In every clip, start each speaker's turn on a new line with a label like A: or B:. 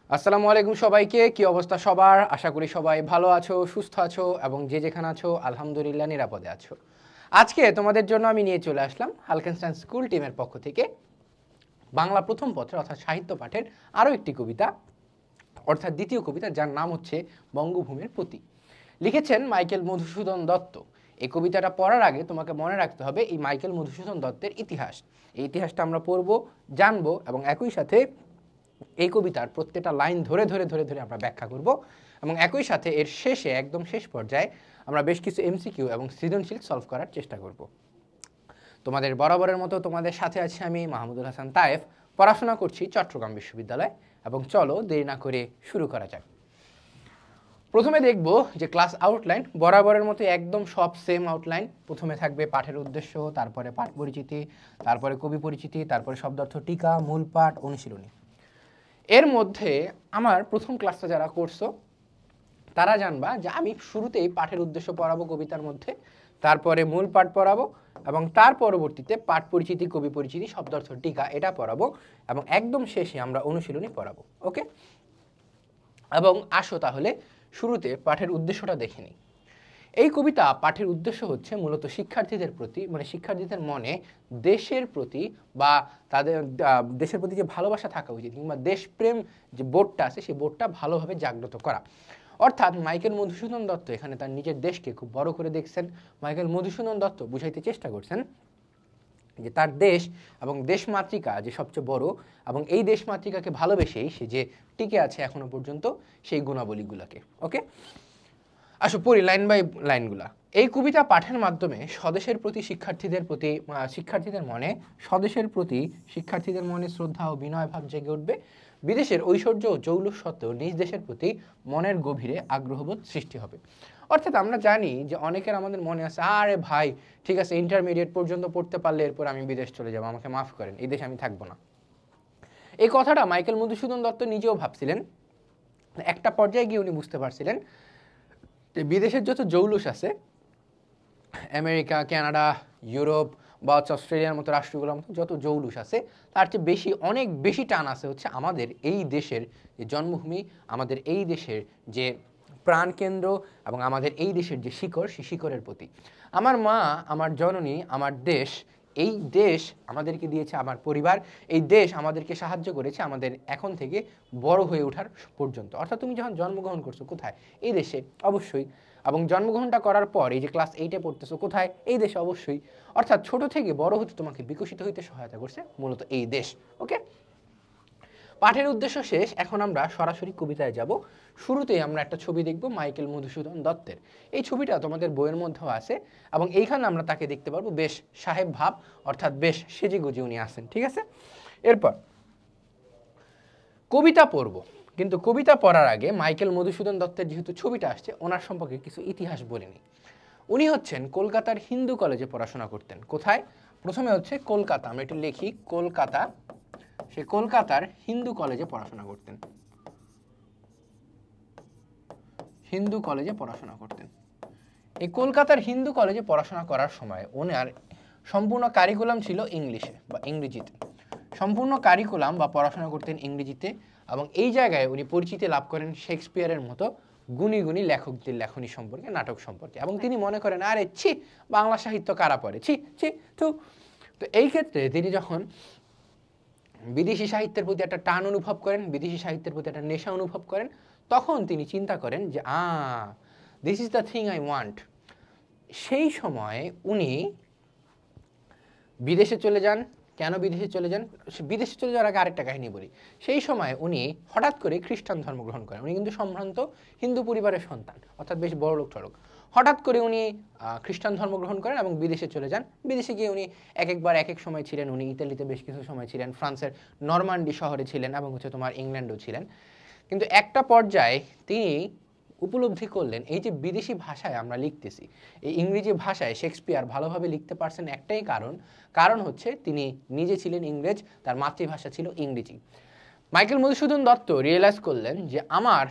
A: আসসালামু আলাইকুম সবাইকে। কি অবস্থা সবার? আশা করি সবাই ভালো আছো, সুস্থ আছো এবং যে যেখানে আছো আলহামদুলিল্লাহ নিরাপদে আছো। আজকে তোমাদের জন্য আমি নিয়ে চলে আসলাম হালকেনস্টাইন স্কুল টিমের পক্ষ থেকে বাংলা প্রথম পত্র অর্থাৎ সাহিত্য পাঠের আরও একটি কবিতা, অর্থাৎ দ্বিতীয় কবিতা, যার নাম হচ্ছে বঙ্গভূমির প্রতি। লিখেছেন মাইকেল মধুসূদন দত্ত। এই কবিতাটা পড়ার আগে তোমাকে মনে রাখতে হবে এই মাইকেল মধুসূদন দত্তের ইতিহাস। এই ইতিহাসটা আমরা পড়ব, জানবো এবং একই সাথে এই কবিতার প্রত্যেকটা লাইন ধরে ধরে ধরে ধরে আমরা ব্যাখ্যা করব এবং একই সাথে এর শেষে একদম শেষ পর্যায়ে আমরা বেশ কিছু এমসিকিউ এবং সৃজনশীল সলভ করার চেষ্টা করব। তোমাদের বরাবরের মতো তোমাদের সাথে আছি আমি মাহমুদুল হাসান তায়েফ। পড়াশোনা করছি চট্টগ্রাম বিশ্ববিদ্যালয় এবং চলো দেরি না করে শুরু করা যাক। প্রথমে দেখব যে ক্লাস আউটলাইন বরাবরের মতো একদম সব সেম আউটলাইন। প্রথমে থাকবে পাঠের উদ্দেশ্য, তারপরে পাঠ পরিচিতি, তারপরে কবি পরিচিতি, তারপরে শব্দার্থ টিকা, মূল পাঠ, অনুশীলনী। এর মধ্যে আমার প্রথম ক্লাসটা যারা করছো তারা জানবা যে আমি শুরুতেই পাঠের উদ্দেশ্য পড়াবো কবিতার মধ্যে, তারপরে মূল পাঠ পড়াবো এবং তার পরবর্তীতে পাঠ পরিচিতি, কবি পরিচিতি, শব্দার্থ টিকা এটা পড়াবো এবং একদম শেষে আমরা অনুশীলনী পড়াবো। ওকে, এবং আসো তাহলে শুরুতে পাঠের উদ্দেশ্যটা দেখে নিই। এই কবিতা পাঠের উদ্দেশ্য হচ্ছে মূলত শিক্ষার্থীদের প্রতি, মানে শিক্ষার্থীদের মনে দেশের প্রতি বা তাদের দেশের প্রতি যে ভালোবাসা থাকা উচিত কিংবা দেশপ্রেম যে বোধটা আছে সেই বোধটা ভালোভাবে জাগ্রত করা। অর্থাৎ মাইকেল মধুসূদন দত্ত এখানে তার নিজের দেশকে খুব বড় করে দেখছেন। মাইকেল মধুসূদন দত্ত বুঝাইতে চেষ্টা করছেন যে তার দেশ এবং দেশমাতৃকা যে সবচেয়ে বড় এবং এই দেশমাতৃকাকে ভালোবেসেই সে যে টিকে আছে এখনো পর্যন্ত সেই গুণাবলীগুলোকে। ওকে, আসো পড়ি লাইন বাই লাইনগুলা। এই কবিতা পাঠের মাধ্যমে স্বদেশের প্রতি শিক্ষার্থীদের মনে স্বদেশের প্রতি শিক্ষার্থীদের মনে শ্রদ্ধা ও বিনয় ভাব জেগে উঠবে। বিদেশের ঐশ্বর্য ও জৌলুস সত্ত্বেও নিজ দেশের প্রতি মনের গভীরে আগ্রহবোধ সৃষ্টি হবে। অর্থাৎ আমরা জানি যে অনেকের আমাদের মনে আছে, আরে ভাই ঠিক আছে ইন্টারমিডিয়েট পর্যন্ত পড়তে পারলে এরপর আমি বিদেশ চলে যাবো, আমাকে মাফ করেন, এই দেশে আমি থাকবো না। এই কথাটা মাইকেল মধুসূদন দত্ত নিজেও ভাবছিলেন। একটা পর্যায়ে গিয়ে উনি বুঝতে পারছিলেন বিদেশের যত জৌলুস আছে, আমেরিকা, কানাডা, ইউরোপ বা অস্ট্রেলিয়ার মতো রাষ্ট্রগুলোর মতো যত জৌলুস আছে তার চেয়ে বেশি, অনেক বেশি টান আছে হচ্ছে আমাদের এই দেশের যে জন্মভূমি, আমাদের এই দেশের যে প্রাণকেন্দ্র এবং আমাদের এই দেশের যে শিকড়, সেই শিকড়ের প্রতি। আমার মা, আমার জননী, আমার দেশ, এই দেশ আমাদেরকে দিয়েছে আমার পরিবার, এই দেশ আমাদেরকে সাহায্য করেছে আমাদের এখন থেকে বড় হয়ে ওঠার পর্যন্ত। অর্থাৎ তুমি যখন জন্মগ্রহণ করছো কোথায়? এই দেশে অবশ্যই। এবং জন্মগ্রহণটা করার পর এই যে ক্লাস 8-এ পড়তেছো কোথায়? এই দেশে অবশ্যই। অর্থাৎ ছোট থেকে বড় হতে তোমাকে বিকশিত হইতে সহায়তা করছে মূলত এই দেশ। ওকে, পাঠের উদ্দেশ্য শেষ, এখন আমরা সরাসরি কবিতায় যাব। শুরুতেই আমরা একটা ছবি দেখব মাইকেল মধুসূদন দত্তের। এই ছবিটা তোমাদের বইয়ের মধ্যেও আছে এবং এইখানে আমরা তাকে দেখতে পারবো বেশ সাহেব ভাব, অর্থাৎ বেশ সেজেগুজে উনি আছেন। ঠিক আছে, এরপর কবিতা পড়ব, কিন্তু কবিতা পড়ার আগে মাইকেল মধুসূদন দত্তের যেহেতু ছবিটা আসছে ওনার সম্পর্কে কিছু ইতিহাস বলে নিই। উনি হচ্ছেন কলকাতার হিন্দু কলেজে পড়াশোনা করতেন। কোথায়? প্রথমে হচ্ছে কলকাতা, আমরা একটু লিখি কলকাতা, সে কলকাতার হিন্দু কলেজে পড়াশোনা করতেন। হিন্দু কলেজে পড়াশোনা করতেন। এই কলকাতার হিন্দু কলেজে পড়াশোনা করার সময় ওনার সম্পূর্ণ কারিকুলাম ছিল ইংলিশে বা ইংরেজিতে। সম্পূর্ণ কারিকুলাম বা পড়াশোনা করতেন ইংরেজিতে এবং এই জায়গায় উনি পরিচিতি লাভ করেন শেক্সপিয়ারের মতো গুণী গুণী লেখকদের লেখনী সম্পর্কে, নাটক সম্পর্কে। এবং তিনি মনে করেন আরে ছি, বাংলা সাহিত্য কারা পড়ে, ছি ছি থু। তো এই ক্ষেত্রে তিনি যখন বিদেশি সাহিত্যের প্রতি একটা টান অনুভব করেন, বিদেশি সাহিত্যের প্রতি একটা নেশা অনুভব করেন, তখন তিনি চিন্তা করেন যে this is the thing I want. সেই সময় উনি বিদেশে চলে যান। কেন বিদেশে চলে যান? বিদেশে চলে যাওয়ার আগে আরেকটা কাহিনী বলি। সেই সময় উনি হঠাৎ করে খ্রিস্টান ধর্ম গ্রহণ করেন। উনি কিন্তু সম্ভ্রান্ত হিন্দু পরিবারের সন্তান, অর্থাৎ বেশ বড় লোক ঠড়ক। হঠাৎ করে উনি খ্রিস্টান ধর্ম গ্রহণ করেন এবং বিদেশে চলে যান। বিদেশে গিয়ে উনি একবার এক এক সময় ছিলেন। উনি ইতালিতে বেশ কিছু সময় ছিলেন, ফ্রান্সের নরমান্ডি শহরে ছিলেন এবং হচ্ছে তোমার ইংল্যান্ডও ছিলেন। কিন্তু একটা পর্যায়ে তিনি উপলব্ধি করলেন এই যে বিদেশি ভাষায় আমরা লিখতেছি, এই ইংরেজি ভাষায় শেক্সপিয়ার ভালোভাবে লিখতে পারছেন একটাই কারণ হচ্ছে তিনি নিজে ছিলেন ইংরেজ, তার মাতৃভাষা ছিল ইংরেজি। মাইকেল মধুসূদন দত্ত রিয়েলাইজ করলেন যে আমার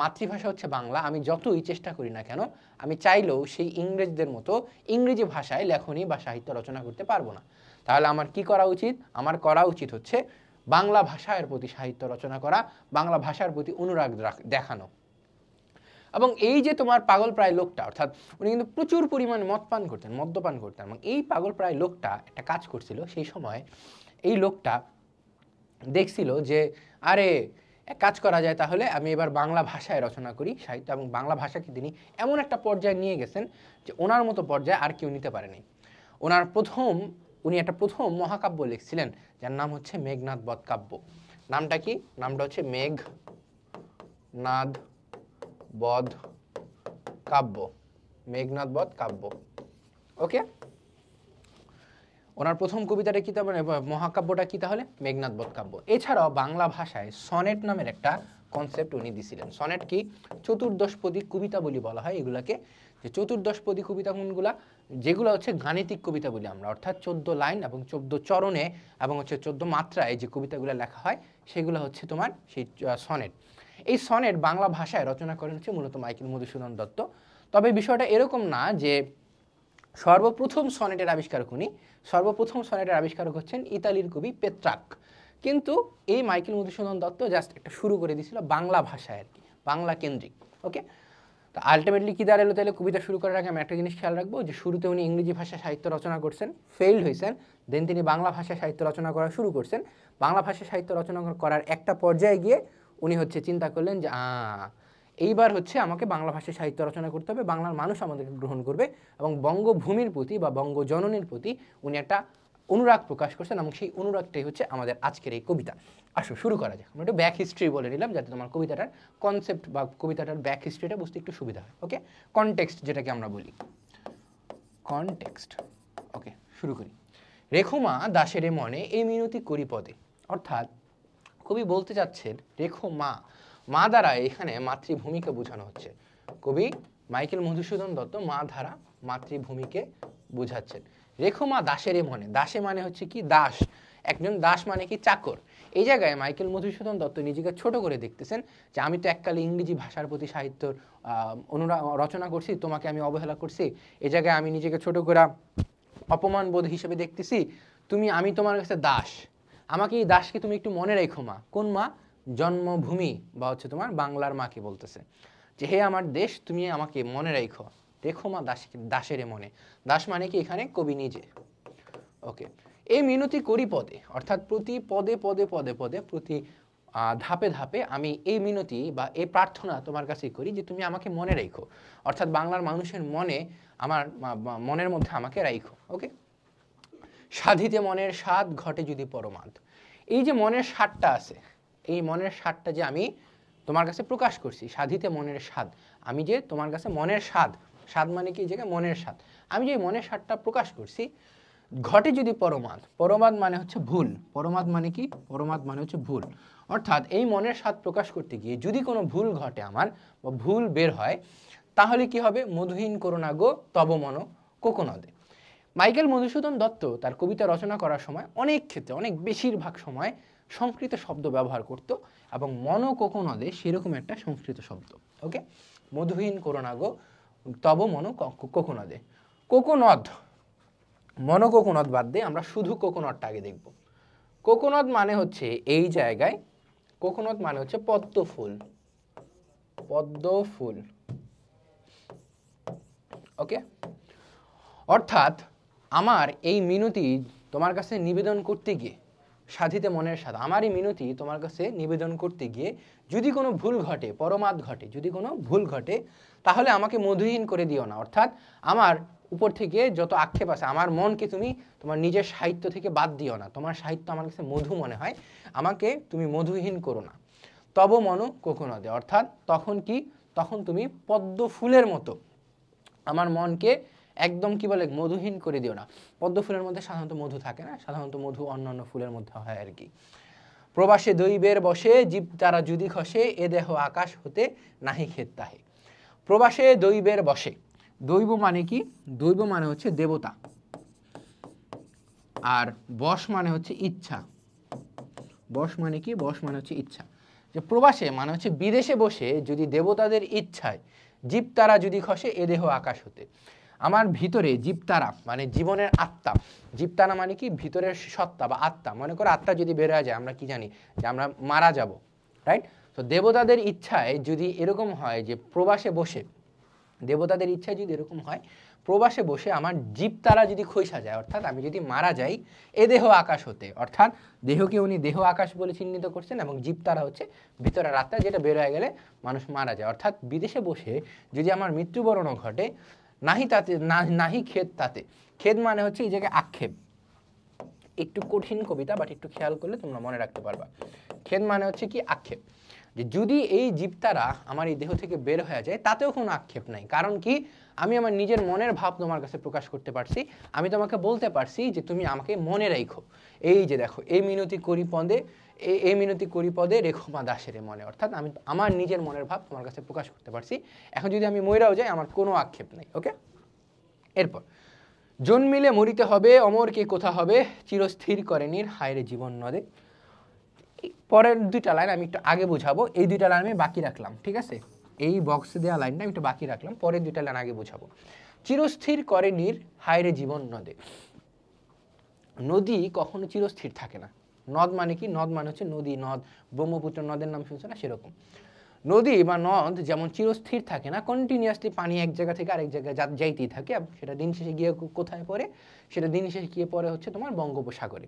A: মাতৃভাষা হচ্ছে বাংলা, আমি যতই চেষ্টা করি না কেন আমি চাইলেও সেই ইংরেজদের মতো ইংরেজি ভাষায় লেখনী বা সাহিত্য রচনা করতে পারবো না। তাহলে আমার কি করা উচিত? আমার করা উচিত হচ্ছে বাংলা ভাষার প্রতি সাহিত্য রচনা করা, বাংলা ভাষার প্রতি অনুরাগ দেখানো। এবং এই যে তোমার পাগল প্রায় লোকটা, অর্থাৎ উনি কিন্তু প্রচুর পরিমাণে মদ্যপান করতেন, এবং এই পাগল প্রায় লোকটা একটা কাজ করছিল সেই সময়। এই লোকটা দেখছিল যে আরে এক কাজ করা যায়, তাহলে আমি এবার বাংলা ভাষায় রচনা করি সাহিত্য, এবং বাংলা ভাষাকে তিনি এমন একটা পর্যায়ে নিয়ে গেছেন যে ওনার মতো পর্যায়ে আর কেউ নিতে পারেনি। উনি একটা প্রথম মহাকাব্য লিখছিলেন যার নাম হচ্ছে মেঘনাদ বধ কাব্য। নামটা কি? নামটা হচ্ছে মেঘনাদ বধ কাব্য, মেঘনাদ বধ কাব্য। ওকে, ওনার প্রথম কবিতাটা কি, মানে মহাকাব্যটা কি তাহলে? মেঘনাদ বধ কাব্য। এছাড়াও বাংলা ভাষায় সনেট নামের একটা কনসেপ্ট উনি দিছিলেন। সনেট কি? চতুর্দশপদী কবিতা বলি বলা হয় এগুলাকে। যে চতুর্দশপদী কবিতা কোনগুলা? যেগুলো হচ্ছে গাণিতিক কবিতা বলি আমরা, অর্থাৎ 14 লাইন এবং 14 চরণে এবং হচ্ছে 14 মাত্রায় যে কবিতাগুলো লেখা হয় সেগুলো হচ্ছে তোমার সেই সনেট। এই সনেট বাংলা ভাষায় রচনা করেন হচ্ছে মূলত মাইকেল মধুসূদন দত্ত। তবে বিষয়টা এরকম না যে সর্বপ্রথম সনেটের আবিষ্কারক উনি। সর্বপ্রথম সনেটের আবিষ্কারক হচ্ছেন ইতালির কবি পেত্রাক। কিন্তু এই মাইকেল মধুসূদন দত্ত জাস্ট একটা শুরু করে দিয়েছিল বাংলা ভাষায় আর কি, বাংলা কেন্দ্রিক। ওকে, তো আলটিমেটলি কি দাঁড়ালো তাহলে? কবিতা শুরু করার আগে আমি একটা জিনিস খেয়াল রাখবো যে শুরুতে উনি ইংরেজি ভাষা সাহিত্য রচনা করছেন, ফেইল্ড হয়েছেন। দেন তিনি বাংলা ভাষা সাহিত্য রচনা করা শুরু করছেন। বাংলা ভাষা সাহিত্য রচনা করার একটা পর্যায়ে গিয়ে উনি হচ্ছে চিন্তা করলেন যে এইবার হচ্ছে আমাকে বাংলা ভাষায় সাহিত্য রচনা করতে হবে, বাংলার মানুষ আমাদেরকে গ্রহণ করবে, এবং বঙ্গভূমির প্রতি বা বঙ্গজননীর প্রতি উনি একটা অনুরাগ প্রকাশ করছেন, এবং সেই অনুরাগটাই হচ্ছে আমাদের আজকের এই কবিতা। আসো শুরু করা যাক। আমরা একটু ব্যাক হিস্ট্রি বলে নিলাম যাতে তোমার কবিতাটার কনসেপ্ট বা কবিতাটার ব্যাক হিস্ট্রিটা বুঝতে একটু সুবিধা হয়। ওকে, কনটেক্সট যেটাকে আমরা বলি, কনটেক্সট। ওকে, শুরু করি। রেখো মা দাসেরে মনে এই মিনতি করি পদে। অর্থাৎ কবি বলতে চাচ্ছেন রেখো মা, মা দ্বারা এখানে মাতৃভূমিকে বোঝানো হচ্ছে। কবি মাইকেল মধুসূদন দত্ত মা ধারা মাতৃভূমিকে বোঝাচ্ছেন। রেখো মা দাসেরে মনে, দাসে মানে হচ্ছে কি? দাস। একজন দাস মানে কি? চাকর। এই জায়গায় মাইকেল মধুসূদন দত্ত নিজেকে ছোট করে দেখতেছেন যে আমি তো এককালে ইংরেজি ভাষার প্রতি সাহিত্যর রচনা করছি, তোমাকে আমি অবহেলা করছি। এই জায়গায় আমি নিজেকে ছোট করে অপমান বোধ হিসেবে দেখতেছি। আমি তোমার কাছে দাস, আমাকে এই দাসকে তুমি একটু মনে রেখো মা। কোন মা? জন্মভূমি বা হচ্ছে তোমার বাংলার মাকে বলতেছে যে হে আমার দেশ, তুমি আমাকে মনে রেখো। রেখো মা দাসের মনে। দাস মানে কি এখানে? কবি নিজে। ওকে, এই মিনতি করি পদে, অর্থাৎ প্রতি পদে পদে পদে পদে প্রতি ধাপে ধাপে আমি এই মিনতি বা এই প্রার্থনা তোমার কাছে করি যে তুমি আমাকে মনে রেখো, অর্থাৎ বাংলার মানুষের মনে, আমার মনের মধ্যে আমাকে রাখো। ওকে, সাধিতে মনের স্বাদ ঘটে যদি পরমাদ। এই যে মনের স্বাদটা আছে, এই মনের স্বাদটা যে আমি তোমার কাছে প্রকাশ করছি, সাধিতে মনের স্বাদ, আমি যে তোমার কাছে মনের স্বাদ, স্বাদ মানে কি? এই জায়গায় মনের স্বাদ, আমি যে মনের স্বাদটা প্রকাশ করছি, ঘটে যদি পরমাদ। পরমাদ মানে হচ্ছে ভুল। পরমাদ মানে কি? পরমাদ মানে হচ্ছে ভুল। অর্থাৎ এই মনের স্বাদ প্রকাশ করতে গিয়ে যদি কোনো ভুল ঘটে আমার, বা ভুল বের হয়, তাহলে কি হবে? মধুহীন করুণা গো তব মন কোকোনদে। মাইকেল মধুসূদন দত্ত তার কবিতা রচনা করার সময় অনেক ক্ষেত্রে, অনেক বেশিরভাগ সময় সংস্কৃত শব্দ ব্যবহার করত, এবং মন কোকোনদে সেরকম একটা সংস্কৃত শব্দ। ওকে, মধুহীন করুণা গো তব মন কোকোনদে। কোকোনদ, মনোকোকোনদ বাদ দিয়ে আমরা শুধু কোকোনদটা আগে দেখব। কোকোনদ মানে হচ্ছে এই জায়গায়, কোকোনদ মানে হচ্ছে পদ্ম ফুল, পদ্ম ফুল। ওকে, অর্থাৎ আমার এই মিনতি তোমার কাছে নিবেদন করতে গিয়ে, সাধিতে মনের স্বাদ, আমার এই মিনতি তোমার কাছে নিবেদন করতে গিয়ে যদি কোনো ভুল ঘটে, পরমাদ ঘটে, যদি কোনো ভুল ঘটে, তাহলে আমাকে মধুহীন করে দিও না। অর্থাৎ আমার উপর থেকে যত আক্ষেপ আছে, আমার মনকে তুমি তোমার নিজের সাহিত্য থেকে বাদ দিও না। তোমার সাহিত্য আমার কাছে মধু মনে হয়, আমাকে তুমি মধুহীন করো না। তব মন কোকোনদে, অর্থাৎ তখন কি? তখন তুমি পদ্ম ফুলের মতো আমার মনকে একদম কি বলে? মধুহীন করে দিও না। পদ্ম ফুলের মধ্যে সাধারণত মধু থাকে না, সাধারণত মধু অন্যান্য ফুলের মধ্যে হয় আর কি। প্রবাসে দৈবের বসে জীব তারা যদি খসে, এ দেহ আকাশ হতে নাহি খেত তাহে। প্রবাসে দৈবের বসে, দৈব মানে কি? দৈব মানে হচ্ছে দেবতা, আর বশ মানে হচ্ছে ইচ্ছা। বশ মানে কি? বশ মানে হচ্ছে ইচ্ছা। যে প্রবাসে মানে হচ্ছে বিদেশে বসে যদি দেবতাদের ইচ্ছায় জীব তারা যদি খসে, এ দেহ আকাশ হতে। আমার ভিতরে জীবতারা মানে জীবনের আত্মা, জীবতারা মানে কি ভিতরের সত্তা বা আত্মা, মনে করো আত্মা যদি বের হয়ে যায় আমরা কি জানি যে আমরা মারা যাব, রাইট? তো দেবতাদের ইচ্ছায় যদি এরকম হয় যে প্রবাসে বসে, দেবতাদের ইচ্ছায় যদি এরকম হয় প্রবাসে বসে আমার জীবতারা যদি খৈসা যায়, অর্থাৎ আমি যদি মারা যাই এ দেহ আকাশ হতে, অর্থাৎ দেহকে উনি দেহ আকাশ বলে চিহ্নিত করছেন এবং জীবতারা হচ্ছে ভিতরের আত্মা যেটা বের হয়ে গেলে মানুষ মারা যায়। অর্থাৎ বিদেশে বসে যদি আমার মৃত্যুবরণও ঘটে, নাহি তাতে নাহি খেদ তাতে, খেদ মানে হচ্ছে এই জায়গায় আক্ষেপ, একটু কঠিন কবিতা বাট একটু খেয়াল করলে তোমরা মনে রাখতে পারবা। খেদ মানে হচ্ছে কি আক্ষেপ, যে যদি এই জীবতারা আমার এই দেহ থেকে বের হয়ে যায় তাতেও কোনো আক্ষেপ নাই। কারণ কি, আমি আমার নিজের মনের ভাব তোমার কাছে প্রকাশ করতে পারছি, আমি তোমাকে বলতে পারছি যে তুমি আমাকে মনে রাখো। এই যে দেখো, এই মিনতি করি পদে, এই মিনতি করি পদে রেখো মা দাসের মনে, অর্থাৎ আমি আমার নিজের মনের ভাব তোমার কাছে প্রকাশ করতে পারছি। এখন যদি আমি মইরাও যাই আমার কোনো আক্ষেপ নেই। ওকে, এরপর জন্মিলে মরিতে হবে, অমর কে কোথা হবে, চিরস্থির করেনির হায়রে জীবন নদে। পরের দুইটা লাইন আমি একটু আগে বুঝাবো, এই দুইটা লাইন আমি বাকি রাখলাম, ঠিক আছে? এই বক্সে দেওয়া লাইনটা আমি একটু বাকি রাখলাম, পরের দুইটা লাইন আগে বুঝাবো। চিরস্থির করেনির হায়রে জীবন নদে, নদী কখনো চিরস্থির থাকে না। নদ মানে কি, নদ মানে হচ্ছে নদী, নদ, ব্রহ্মপুত্র নদের নাম শুনছো না, সেরকম নদী বা নদ যেমন চিরস্থির থাকে না, কন্টিনিউয়াসলি পানি এক জায়গা থেকে আরেক জায়গায় যাইতেই থাকে, সেটা দিন শেষে গিয়ে কোথায় পড়ে, সেটা দিন শেষে গিয়ে পড়ে হচ্ছে তোমার বঙ্গোপসাগরে।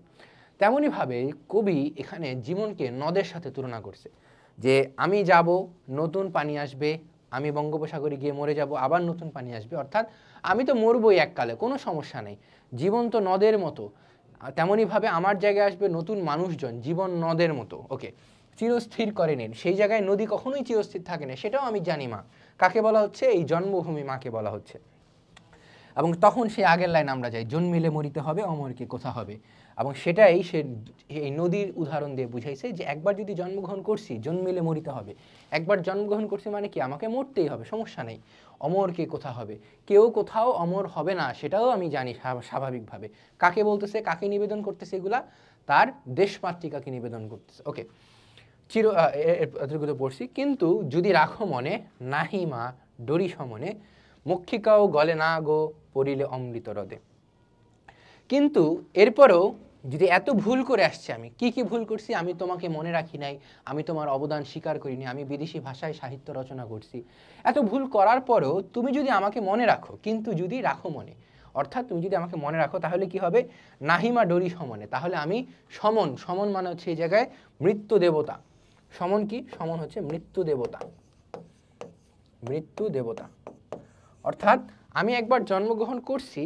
A: তেমনইভাবে কবি এখানে জীবনকে নদের সাথে তুলনা করছে, যে আমি যাব, নতুন পানি আসবে, আমি বঙ্গোপসাগরে গিয়ে মরে যাব, আবার নতুন পানি আসবে, অর্থাৎ আমি তো মরবই এককালে, কোনো সমস্যা নেই, জীবন তো নদের মতো। তেমনইভাবে আমার জায়গায় আসবে নতুন মানুষজন, জীবন নদের মতো। ওকে, চিরস্থির করেনিন, সেই জায়গায় নদী কখনোই চিরস্থির থাকে না, সেটাও আমি জানি মা। কাকে বলা হচ্ছে? এই জন্মভূমি মাকে বলা হচ্ছে। এবং তখন সেই আগের লাইন আমরা যাই, জন্মিলে মরিতে হবে, অমরকে কোথা হবে। এবং সেটাই সে এই নদীর উদাহরণ দিয়ে বুঝাইছে যে একবার যদি জন্মগ্রহণ করছি, জন্মিলে মরিতে হবে। একবার জন্মগ্রহণ করছি মানে কি, আমাকে মরতেই হবে, সমস্যা নেই। অমরকে কোথা হবে, কেউ কোথাও অমর হবে না, সেটাও আমি জানি স্বাভাবিকভাবে। কাকে বলতেছে, কাকে নিবেদন করতেছে এগুলা? তার দেশমাতৃকাকে নিবেদন করতেছে। ওকে, এতটুকু পড়ছি। কিন্তু যদি রাখো মনে, নাহি মা ডরি সমনে, মক্ষিকাও গলে না গো পড়িলে অমৃত হ্রদে। কিন্তু এরপরেও যদি এত ভুল করে আসছে, আমি কি কি ভুল করছি? আমি তোমাকে মনে রাখি নাই, আমি তোমার অবদান স্বীকার করিনি, আমি বিদেশি ভাষায় সাহিত্য রচনা করছি, এত ভুল করার পরেও তুমি যদি আমাকে মনে রাখো, কিন্তু যদি রাখো মনে, অর্থাৎ তুমি যদি আমাকে মনে রাখো তাহলে কি হবে? নাহিমা ডরি সমনে, তাহলে আমি সমন, সমন মানে হচ্ছে এই জায়গায় মৃত্যু দেবতা। সমন কি? সমন হচ্ছে মৃত্যু দেবতা, মৃত্যু দেবতা। অর্থাৎ আমি একবার জন্মগ্রহণ করছি,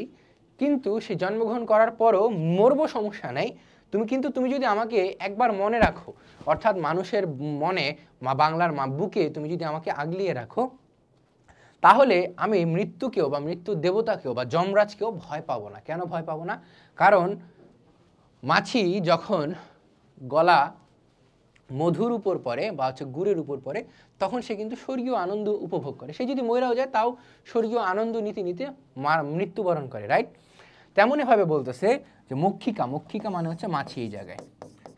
A: কিন্তু সেই জন্মগ্রহণ করার পরও মরবো, সমস্যা নাই, তুমি যদি আমাকে একবার মনে রাখো, অর্থাৎ মানুষের মনে বা বাংলার বুকে তুমি যদি আমাকে আগলিয়ে রাখো, তাহলে আমি মৃত্যুকেও বা মৃত্যু দেবতাকেও বা যমরাজকেও ভয় পাবো না। কেন ভয় পাবো না? কারণ মাছি যখন গলা মধুর উপর পড়ে বা হচ্ছে গুড়ের উপর পড়ে, তখন সে কিন্তু স্বর্গীয় আনন্দ উপভোগ করে। সে যদি মরেও যায় তাও স্বর্গীয় আনন্দ নিতে নিতে মৃত্যুবরণ করে, রাইট? তেমনইভাবে বলতেছে যে মক্ষিকা, মক্ষিকা মানে হচ্ছে মাছি। এই জায়গায়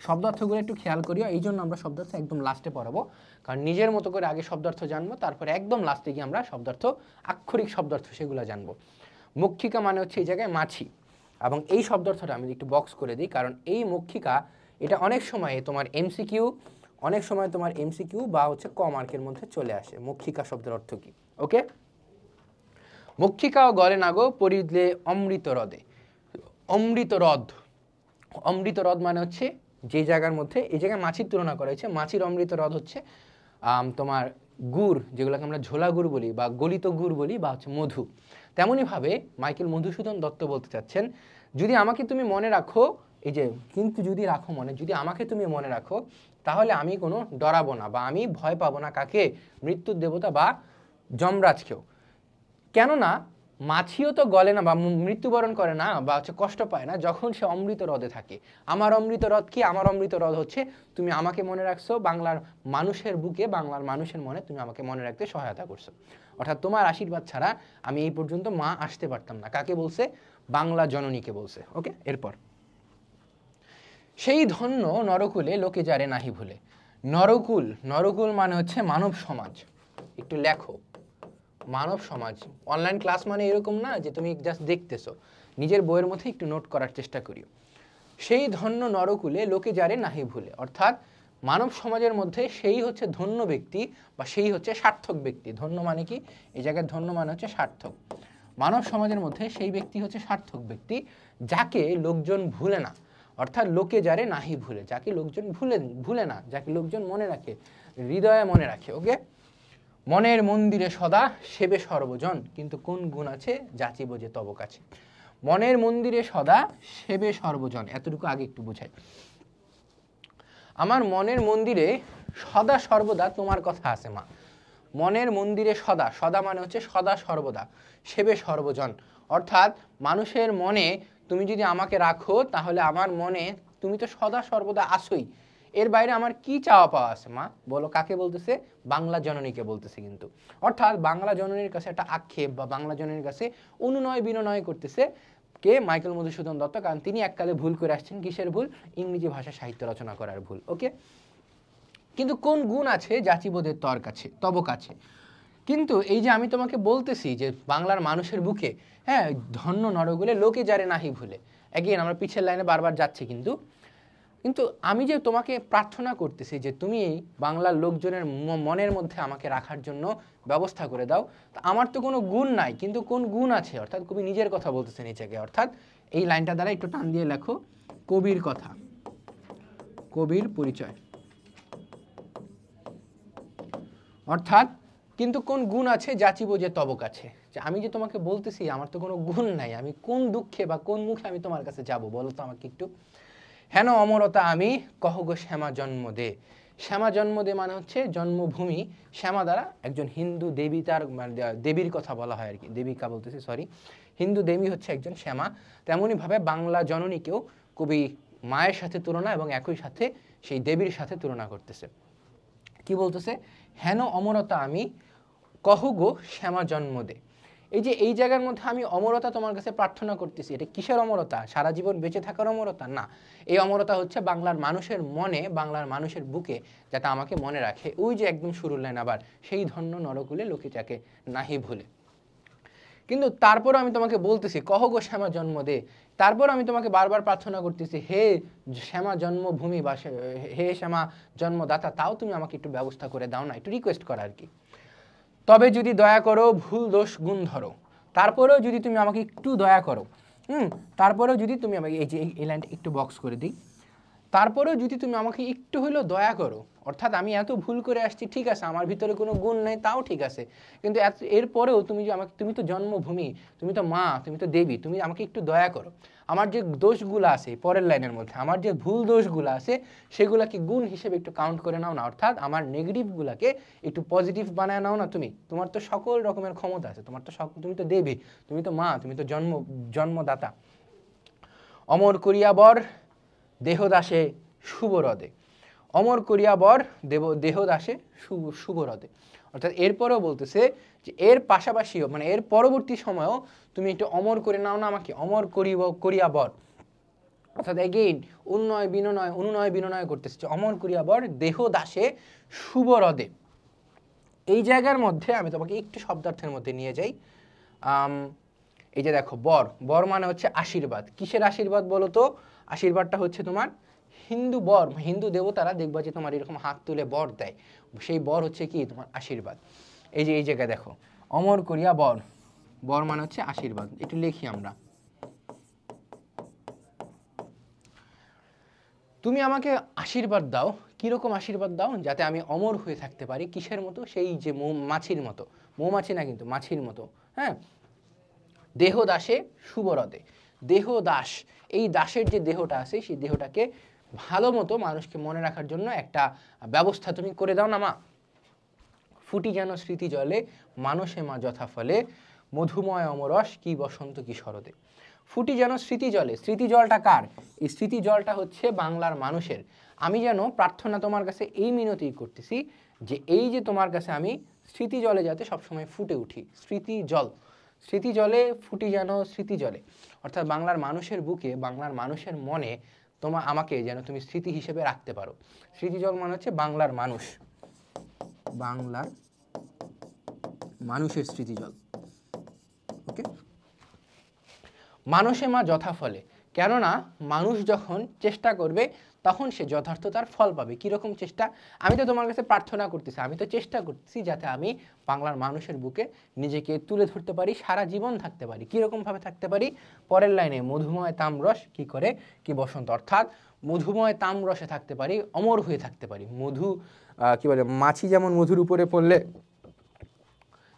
A: শব্দার্থগুলো একটু খেয়াল করিও, এই জন্য আমরা শব্দার্থ একদম লাস্টে পড়াবো, কারণ নিজের মতো করে আগে শব্দার্থ জানবো, তারপরে একদম লাস্টে গিয়ে আমরা শব্দার্থ, আক্ষরিক শব্দার্থ সেগুলো জানবো। মক্ষিকা মানে হচ্ছে এই জায়গায় মাছি, এবং এই শব্দার্থটা আমি একটু বক্স করে দিই, কারণ এই মক্ষিকা এটা অনেক সময় তোমার এমসিকিউ, অনেক সময় তোমার এমসিকিউ বা হচ্ছে ক মার্কের মধ্যে চলে আসে। মক্ষিকা শব্দের অর্থ কি? ওকে, মক্ষিকাও গলে না গো পড়িলে অমৃত হ্রদে। অমৃত হ্রদ, অমৃত হ্রদ মানে হচ্ছে যে জায়গার মধ্যে, এই জায়গায় মাছির তুলনা করা হয়েছে, মাছির অমৃত হ্রদ হচ্ছে তোমার গুড়, যেগুলোকে আমরা ঝোলা গুড় বলি বা গলিত গুড় বলি বা হচ্ছে মধু। তেমনইভাবে মাইকেল মধুসূদন দত্ত বলতে চাচ্ছেন, যদি আমাকে তুমি মনে রাখো, এই যে কিন্তু যদি রাখো মনে, যদি আমাকে তুমি মনে রাখো তাহলে আমি কোনো ডরাবো না বা আমি ভয় পাবো না। কাকে? মৃত্যুর দেবতা বা যমরাজকেও। কেননা মাছিও তো গলে না বা মৃত্যুবরণ করে না বা হচ্ছে কষ্ট পায় না যখন সে অমৃত হ্রদে থাকে। আমার অমৃত হ্রদ কি? আমার অমৃত হ্রদ হচ্ছে তুমি আমাকে মনে রাখছো, বাংলার মানুষের বুকে, বাংলার মানুষের মনে তুমি আমাকে মনে রাখতে সহায়তা করছো। অর্থাৎ তোমার আশীর্বাদ ছাড়া আমি এই পর্যন্ত মা আসতে পারতাম না। কাকে বলছে? বাংলা জননীকে বলছে। ওকে, এরপর সেই ধন্য নরকুলে লোকে যারে নাহি ভুলে। নরকুল, নরকুল মানে হচ্ছে মানব সমাজ। একটু লেখো, মানব সমাজ। অনলাইন ক্লাস মানে এরকম না যে তুমি জাস্ট দেখতেছো, নিজের বইয়ের মধ্যে একটু নোট করার চেষ্টা করিও। সেই ধন্য নরকুলে লোকে যারে নাহি ভুলে, অর্থাৎ মানব সমাজের মধ্যে সেই হচ্ছে ধন্য ব্যক্তি বা সেই হচ্ছে সার্থক ব্যক্তি। ধন্য মানে কি, এই জায়গায় ধন্য মানে হচ্ছে সার্থক। মানব সমাজের মধ্যে সেই ব্যক্তি হচ্ছে সার্থক ব্যক্তি যাকে লোকজন ভুলে না, অর্থাৎ লোকে যারে নাহি ভুলে, যাকে লোকজন ভুলে না, যাকে লোকজন মনে রাখে, হৃদয়ে মনে রাখে। ওকে, মনের মন্দিরে সদা সেবে সর্বজন, কিন্তু কোন গুণ আছে যাচিব যে তব কাছে। মনের মন্দিরে সদা সেবে সর্বজন, এতটুকু আগে একটু বুঝাই। আমার মনের মন্দিরে সদা সর্বদা তোমার কথা আছে মা। মনের মন্দিরে সদা, সদা মানে হচ্ছে সদা সর্বদা, সেবে সর্বজন, অর্থাৎ মানুষের মনে তুমি যদি আমাকে রাখো তাহলে আমার মনে তুমি তো সদা সর্বদা আসোই। এর বাইরে আমার কি চাওয়া পাওয়া আছে মা বলো? কাকে বলতেছে? বাংলা জননীকে বলতেছে কিন্তু। অর্থাৎ বাংলা জননীর কাছে একটা আক্ষেপ বা বাংলা জননীর কাছে অনুনয় বিনয় করতেছে কে? মাইকেল মধুসূদন দত্ত, কারণ তিনি এককালে ভুল করে আসছেন। কিসের ভুল? ইংরেজি ভাষা সাহিত্য রচনা করার ভুল। ওকে, কিন্তু কোন গুণ আছে যাচিবোদের তর কাছে তব কাছে। কিন্তু এই যে আমি তোমাকে বলতেছি যে বাংলার মানুষের বুকে, হ্যাঁ, ধন্য নরকুলে লোকে যারে নাহি ভুলে, এগেইন আমরা পিছের লাইনে বারবার যাচ্ছি, কিন্তু আমি যে তোমাকে প্রার্থনা করতেছি যে তুমি বাংলার লোকজনের মনের মধ্যে আমাকে রাখার জন্য ব্যবস্থা করে দাও, তা আমার তো কোনো গুণ নাই, কিন্তু কোন গুণ আছে? অর্থাৎ কবি নিজের কথা বলতেছে নিচেকে, অর্থাৎ এই লাইনটা দ্বারা একটু টান দিয়ে লেখো, কবির কথা, কবির পরিচয়। অর্থাৎ কিন্তু কোন গুণ আছে যাচিব যে তব কাছে, যে আমি যে তোমাকে বলতেছি আমার তো কোনো গুণ নাই, আমি কোন দুঃখে বা কোন মুখে আমি তোমার কাছে যাব বলো তো আমাকে একটু। হেন অমরতা আমি কহ গো শ্যামা জন্ম দে। শ্যামা জন্ম দে মানে হচ্ছে জন্মভূমি। শ্যামা দ্বারা একজন হিন্দু দেবী, তার দেবীর কথা বলা হয় আর কি, দেবিকা বলতেছি, সরি, হিন্দু দেবী হচ্ছে একজন শ্যামা। তেমনইভাবে বাংলা জননীকেও কবি মায়ের সাথে তুলনা এবং একই সাথে সেই দেবীর সাথে তুলনা করতেছে। কি বলতেছে? হেন অমরতা আমি কহ গো শ্যামা জন্ম দে। এই যে এই জায়গার মধ্যে আমি অমরতা তোমার কাছে প্রার্থনা করতেছি, এটা কিসের অমরতা? সারা জীবন বেঁচে থাকার অমরতা না, এই অমরতা হচ্ছে বাংলার মানুষের মনে, বাংলার মানুষের বুকে যাতে আমাকে মনে রাখে। ওই যে একদম শুরুর লাইন আবার, সেই ধন্য নরকুলে লোকে যাকে নাহি ভুলে। কিন্তু তারপর আমি তোমাকে বলতেছি কহ গো শ্যামা জন্ম দে, তারপর আমি তোমাকে বারবার প্রার্থনা করতেছি হে শ্যামা জন্মভূমি বা হে শ্যামা জন্মদাতা, তাও তুমি আমাকে একটু ব্যবস্থা করে দাও না, একটু রিকোয়েস্ট করা আর কি। তবে যদি দয়া করো ভুল দোষ গুণ ধরো, তারপরেও যদি তুমি আমাকে একটু দয়া করো, তারপরেও যদি তুমি আমাকে, এই যে এই লাইনটা একটু বক্স করে দিই, তারপরেও যদি তুমি আমাকে একটু হলেও দয়া করো, অর্থাৎ আমি এত ভুল করে আসছি, ঠিক আছে আমার ভিতরে কোনো গুণ নেই তাও ঠিক আছে, কিন্তু এরপরেও তুমি যে আমাকে, তুমি তো জন্মভূমি, তুমি তো মা, তুমি তো দেবী, তুমি আমাকে একটু দয়া করো। আমার যে দোষগুলো আছে পরের লাইনের মধ্যে, আমার যে ভুল দোষগুলো আছে সেগুলোকে গুণ হিসেবে একটু কাউন্ট করে নাও না, অর্থাৎ আমার নেগেটিভগুলোকে একটু পজিটিভ বানায় নাও না তুমি। তোমার তো সকল রকমের ক্ষমতা আছে, তোমার তো তুমি তো দেবী, তুমি তো মা, তুমি তো জন্মদাতা। অমর করিয়া বর দেহদাসে শুভরদে, অমর করিয়া বর দেহদাসে শুভরদে, অর্থাৎ এরপরেও বলতেছে যে এর পাশাপাশিও, মানে এর পরবর্তী সময়েও তুমি একটু অমর করে নাও না আমাকে, অমর করিয়া বর, অর্থাৎ এগেইন অনুনয় বিনয় করতেছে, অমর করিয়া বর দেহদাসে শুভরদে। এই জায়গার মধ্যে আমি তোমাকে একটু শব্দার্থের মধ্যে নিয়ে যাই। এই যে দেখো বর, বর মানে হচ্ছে আশীর্বাদ। কিসের আশীর্বাদ বলো তো? আশীর্বাদটা হচ্ছে তোমার হিন্দু বর, হিন্দু দেবতারা দেখবা যে তোমার এরকম হাত তুলে বর দেয়, সেই বর হচ্ছে কি তোমার আশীর্বাদ। এই যে এই জায়গায় দেখো অমর করিয়া বর, বর মানে হচ্ছে আশীর্বাদ। একটু লিখি আমরা, তুমি আমাকে আশীর্বাদ দাও। কিরকম আশীর্বাদ দাও? যাতে আমি অমর হয়ে থাকতে পারি। কিসের মতো? সেই যে মাছির মতো, মৌমাছি না কিন্তু মাছির মতো, হ্যাঁ। দেহদাসে শুভরদে, দেহদাস, এই দাসের যে দেহটা আছে সেই দেহটাকে ভালো মতো মানুষকে মনে রাখার জন্য একটা ব্যবস্থা তুমি করে দাও না মা। ফুটি যেন স্মৃতি জলে মানসে মা যথা ফলে, মধুময় অমরস কি বসন্ত কি শরতে। ফুটি যেন স্মৃতি জলে, স্মৃতি জলটা কার? এই স্মৃতি জলটা হচ্ছে বাংলার মানুষের। আমি যেন প্রার্থনা তোমার কাছে এই মিনতি করতেছি যে এই যে তোমার কাছে আমি স্মৃতি জলে যাতে সবসময় ফুটে উঠি, স্মৃতি জল, স্মৃতি জলে ফুটি যেন স্মৃতি জলে, অর্থাৎ বাংলার মানুষের বুকে, বাংলার মানুষের মনে আমাকে যেন তুমি স্মৃতি হিসেবে রাখতে পারো। স্মৃতি জল মানে হচ্ছে বাংলার মানুষ, বাংলার মানুষের স্মৃতিজল। ওকে, মানুষে মা যথা ফলে, কেননা মানুষ যখন চেষ্টা করবে তখন সে যথার্থ তার ফল পাবে। কীরকম চেষ্টা? আমি তো তোমার কাছে প্রার্থনা করতেছি, আমি তো চেষ্টা করতেছি যাতে আমি বাংলার মানুষের বুকে নিজেকে তুলে ধরতে পারি, সারা জীবন থাকতে পারি। কীরকমভাবে থাকতে পারি? পরের লাইনে মধুময় তাম্রস কি করে কি বসন্ত, অর্থাৎ মধুময় তাম্রসে থাকতে পারি, অমর হয়ে থাকতে পারি। মধু কি বলে, মাছি যেমন মধুর উপরে পড়লে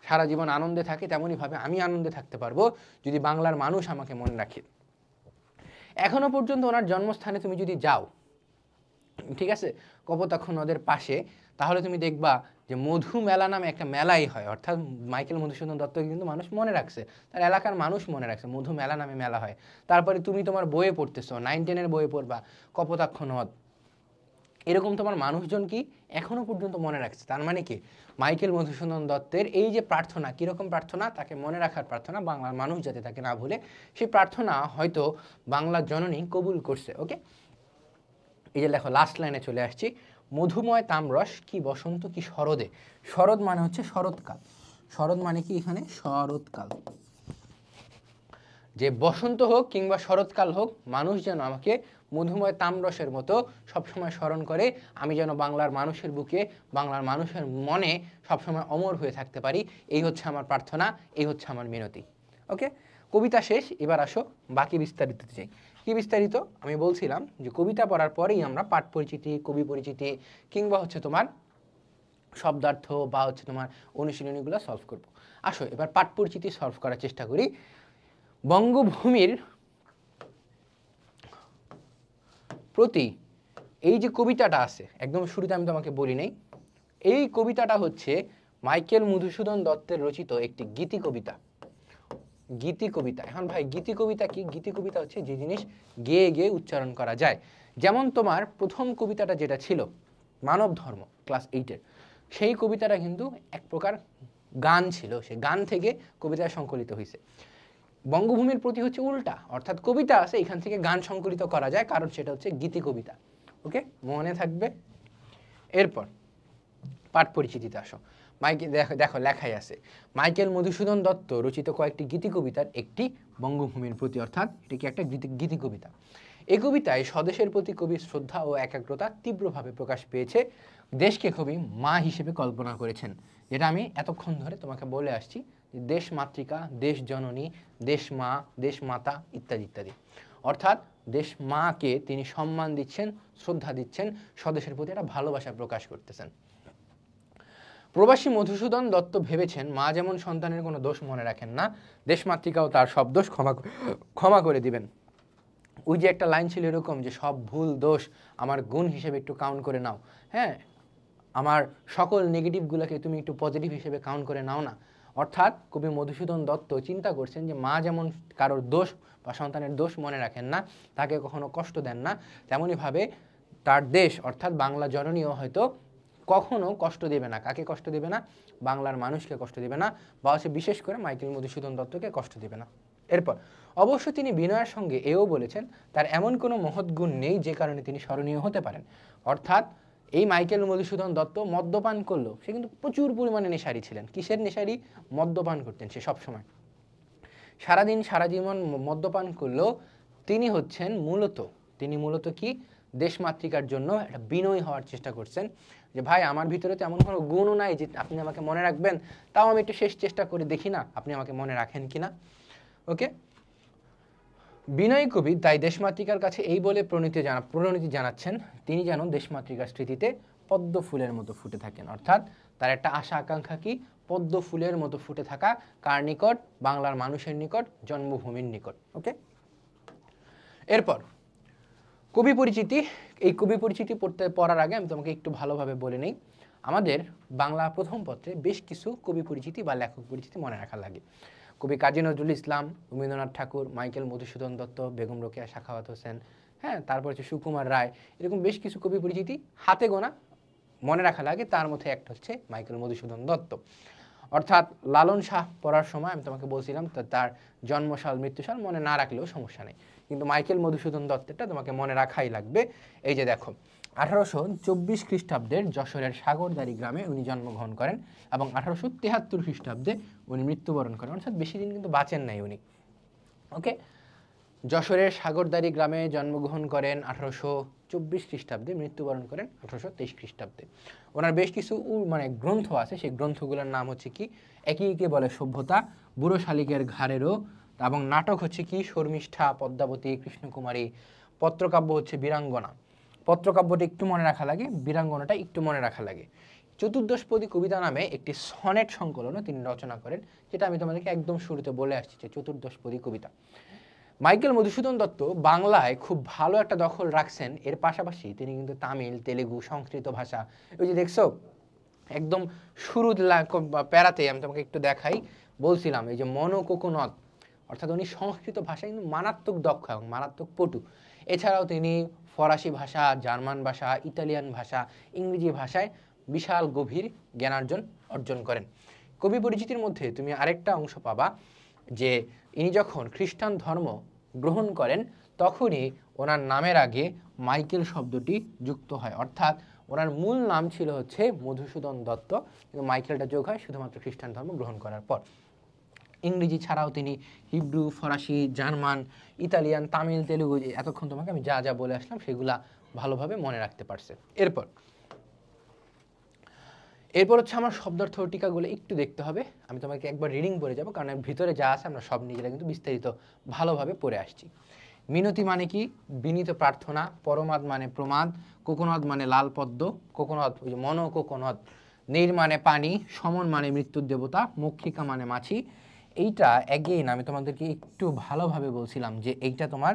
A: সারা জীবন আনন্দে থাকে, তেমনইভাবে আমি আনন্দে থাকতে পারবো যদি বাংলার মানুষ আমাকে মনে রাখে। এখনো পর্যন্ত ওনার জন্মস্থানে তুমি যদি যাও, ঠিক আছে, কপোতাক্ষ নদের পাশে, তাহলে তুমি দেখবা যে মধু মেলা নামে একটা মেলাই হয়। অর্থাৎ মাইকেল মধুসূদন দত্তকে কিন্তু মানুষ মনে রাখছে, তার এলাকার মানুষ মনে রাখছে, মধু মেলা নামে মেলা হয়। তারপরে তুমি তোমার বইয়ে পড়তেছো, 9-10-এর বইয়ে পড়বা কপোতাক্ষ নদ, এরকম তোমার মানুষজন কি এখনো পর্যন্ত মনে রাখছে। তার মানে কি, মাইকেল মধুসূদন দত্তের এই যে প্রার্থনা, কীরকম প্রার্থনা? তাকে মনে রাখার প্রার্থনা, বাংলার মানুষ যাতে তাকে না ভুলে, সেই প্রার্থনা হয়তো বাংলার জননী কবুল করছে। ওকে, এই যে লেখো, লাস্ট লাইনে চলে আসছি। মধুময় তাম্রস কি বসন্ত কি শরদে। শরৎ মানে হচ্ছে শরৎকাল, শরৎ মানে কি এখানে শরৎকাল। যে বসন্ত হোক কিংবা শরৎকাল হোক, মানুষ যেন আমাকে মধুময় তাম্রসের মতো সবসময় স্মরণ করে, আমি যেন বাংলার মানুষের বুকে, বাংলার মানুষের মনে সবসময় অমর হয়ে থাকতে পারি। এই হচ্ছে আমার প্রার্থনা, এই হচ্ছে আমার মিনতি। ওকে, কবিতা শেষ, এবার আসো বাকি বিস্তারিত চাই। কি বিস্তারিত? আমি বলছিলাম যে কবিতা পড়ার পরেই আমরা পাঠ পরিচিতি, কবি পরিচিতি কিংবা হচ্ছে তোমার শব্দার্থ বা হচ্ছে তোমার অনুশীলনীগুলো সলভ করব। আসো এবার পাঠ পরিচিতি সলভ করার চেষ্টা করি। বঙ্গভূমির প্রতি এই যে কবিতাটা আছে, একদম শুরুতে আমি তোমাকে বলি নাই, এই কবিতাটা হচ্ছে মাইকেল মধুসূদন দত্তের রচিত একটি গীতি কবিতা। গীতি কবিতা। এখন ভাই গীতি কবিতা কি? গীতি কবিতা হচ্ছে যে জিনিস গেয়ে গেয়ে উচ্চারণ করা যায়। যেমন তোমার প্রথম কবিতাটা যেটা ছিল মানব ধর্ম, ক্লাস 8-এর, সেই কবিতাটা কিন্তু এক প্রকার গান ছিল, সে গান থেকে কবিতায় সংকলিত হয়েছে। বঙ্গভূমির প্রতি হচ্ছে উল্টা, অর্থাৎ কবিতা আছে, এখান থেকে গান সংকলিত করা যায়, কারণ সেটা হচ্ছে গীতি কবিতা। ওকে, মনে থাকবে। এরপর পাঠ পরিচিতিতে আসো। দেখো লেখাই আছে, মাইকেল মধুসূদন দত্ত রচিত কয়েকটি গীতি কবিতার একটি বঙ্গভূমির প্রতি, অর্থাৎ এটি কি একটা গীতি কবিতা। এই কবিতায় স্বদেশের প্রতি কবির শ্রদ্ধা ও একাগ্রতা তীব্রভাবে প্রকাশ পেয়েছে। দেশকে কবি মা হিসেবে কল্পনা করেছেন, যেটা আমি এতক্ষণ ধরে তোমাকে বলে আসছি, দেশ মাতৃকা, দেশ জননী, দেশ মা, দেশ মাতা ইত্যাদি ইত্যাদি। অর্থাৎ দেশ মাকে তিনি সম্মান দিচ্ছেন, শ্রদ্ধা দিচ্ছেন, স্বদেশের প্রতি একটা ভালোবাসা প্রকাশ করতেছেন। প্রবাসী মধুসূদন দত্ত ভেবেছেন, মা যেমন সন্তানের কোনো দোষ মনে রাখেন না, দেশমাতৃকাও তার সব দোষ ক্ষমা করে দিবেন। ওই যে একটা লাইন ছিল এরকম, যে সব ভুল দোষ আমার গুণ হিসেবে একটু কাউন্ট করে নাও, হ্যাঁ, আমার সকল নেগেটিভগুলোকে তুমি একটু পজিটিভ হিসেবে কাউন্ট করে নাও না। অর্থাৎ কবি মধুসূদন দত্ত চিন্তা করছেন যে মা যেমন কারোর দোষ বা সন্তানের দোষ মনে রাখেন না, তাকে কখনো কষ্ট দেন না, তেমনইভাবে তার দেশ অর্থাৎ বাংলা জননীও হয়তো কখনো কষ্ট দেবে না। কাকে কষ্ট দেবে না? বাংলার মানুষকে কষ্ট দেবে না, বা হচ্ছে বিশেষ করে মাইকেল মধুসূদন দত্তকে কষ্ট দেবে না। এরপর অবশ্য তিনি বিনয়ের সঙ্গে এও বলেছেন, তার এমন কোনো মহৎ গুণ নেই যে কারণে তিনি স্মরণীয় হতে পারেন। অর্থাৎ এই মাইকেল মধুসূদন দত্ত মদ্যপান করলো, সে কিন্তু প্রচুর পরিমাণে নেশারি ছিলেন। কিসের নেশারি? মদ্যপান করতেন সে সবসময়, সারাদিন সারা জীবন মদ্যপান করলেও তিনি হচ্ছেন তিনি মূলত কি দেশমাতৃকার জন্য একটা বিনয়ী হওয়ার চেষ্টা করছেন, যে ভাই আমার ভিতরে তো এমন কোনো গুণও নাই যে আপনি আমাকে মনে রাখবেন, তাও আমি একটু শেষ চেষ্টা করে দেখি না আপনি আমাকে মনে রাখেন কিনা। ওকে, বিনয়ী কবি তাই দেশমাতৃকার কাছে এই বলে প্রণতি জানাচ্ছেন, তিনি যেন দেশমাতৃকার স্মৃতিতে পদ্ম ফুলের মতো ফুটে থাকেন। অর্থাৎ তার একটা আশা আকাঙ্ক্ষা কি? পদ্ম ফুলের মতো ফুটে থাকা। কার নিকট? বাংলার মানুষের নিকট, জন্মভূমির নিকট। ওকে, এরপর কবি পরিচিতি। এই কবি পরিচিতি পড়ার আগে আমি তোমাকে একটু ভালোভাবে বলে নেই, আমাদের বাংলা প্রথম পত্রে বেশ কিছু কবি পরিচিতি বা লেখক পরিচিতি মনে রাখা লাগে। কবি কাজী নজরুল ইসলাম, রবীন্দ্রনাথ ঠাকুর, মাইকেল মধুসূদন দত্ত, বেগম রোকেয়া সাখাওয়াত হোসেন, হ্যাঁ, তারপর হচ্ছে সুকুমার রায়, এরকম বেশ কিছু কবি পরিচিতি হাতে গোনা মনে রাখা লাগে। তার মধ্যে একটা হচ্ছে মাইকেল মধুসূদন দত্ত। অর্থাৎ লালন শাহ পড়ার সময় আমি তোমাকে বলছিলাম তার জন্মসাল মৃত্যুসাল মনে না রাখলেও সমস্যা নেই, কিন্তু মাইকেল মধুসূদন দত্তেরটা তোমাকে মনে রাখাই লাগবে। এই যে দেখো, 1824 খ্রিস্টাব্দের যশোরের সাগরদাড়ি গ্রামে উনি জন্মগ্রহণ করেন এবং 1873 খ্রিস্টাব্দে উনি মৃত্যুবরণ করেন, অর্থাৎ বেশি দিন কিন্তু বাঁচেন নাই উনি। ওকে, যশোরের সাগরদাড়ি গ্রামে জন্মগ্রহণ করেন 1824 খ্রিস্টাব্দে, মৃত্যুবরণ করেন 1823 খ্রিস্টাব্দে। ওনার বেশ কিছু মানে গ্রন্থ আছে, সেই গ্রন্থগুলোর নাম হচ্ছে কি, একই একে বলে সভ্যতা, বুড়ো শালিকের ঘাড়েরও, এবং নাটক হচ্ছে কি শর্মিষ্ঠা, পদ্মাবতী, কৃষ্ণকুমারী, পত্রকাব্য হচ্ছে বীরাঙ্গনা। পত্রকাব্যটা একটু মনে রাখা লাগে, বীরাঙ্গনাটা একটু মনে রাখা লাগে। চতুর্দশপদী কবিতা নামে একটি সনেট সংকলনও তিনি রচনা করেন, যেটা আমি তোমাদেরকে একদম শুরুতে বলে আসছি, যে চতুর্দশপদী কবিতা। মাইকেল মধুসূদন দত্ত বাংলায় খুব ভালো একটা দখল রাখছেন, এর পাশাপাশি তিনি কিন্তু তামিল, তেলেগু, সংস্কৃত ভাষা, ওই যে দেখছো একদম শুরু প্যারাতে আমি তোমাকে একটু দেখাই, বলছিলাম এই যে মনোকোকোনদ, অর্থাৎ উনি সংস্কৃত ভাষায় কিন্তু মারাত্মক দক্ষ এবং মারাত্মক পটু। এছাড়াও তিনি ফরাসি ভাষা, জার্মান ভাষা, ইতালিয়ান ভাষা, ইংরেজি ভাষায় বিশাল গভীর জ্ঞানার্জন অর্জন করেন। কবি পরিচিতির মধ্যে তুমি আরেকটা অংশ পাবা, যে ইনি যখন খ্রিস্টান ধর্ম গ্রহণ করেন তখনই ওনার নামের আগে মাইকেল শব্দটি যুক্ত হয়, অর্থাৎ ওনার মূল নাম ছিল হচ্ছে মধুসূদন দত্ত, কিন্তু মাইকেলটা যোগ হয় শুধুমাত্র খ্রিস্টান ধর্ম গ্রহণ করার পর। ইংরেজি ছাড়াও তিনি হিব্রু, ফরাসি, জার্মান, ইতালিয়ান, তামিল, তেলুগু, এতক্ষণ তোমাকে আমি যা যা বলে আসলাম সেগুলা ভালোভাবে মনে রাখতে পারছে। এরপর হচ্ছে আমার শব্দার্থ টিকাগুলো একটু দেখতে হবে, আমি তোমাকে একবার রিডিং পড়ে যাব, কারণ ভিতরে যা আছে আমরা সব নিজেরা কিন্তু বিস্তারিত ভালোভাবে পড়ে আসছি। মিনতি মানে কি, বিনীত প্রার্থনা। পরমাদ মানে প্রমাদ। কোকোনদ মানে লাল পদ্ম, কোকোনদ ওই যে মনো কোকোনদ। নীর মানে পানি। সমন মানে মৃত্যুর দেবতা। মক্ষিকা মানে মাছি। এইটা অ্যাগেইন আমি তোমাদেরকে একটু ভালোভাবে বলছিলাম যে এইটা তোমার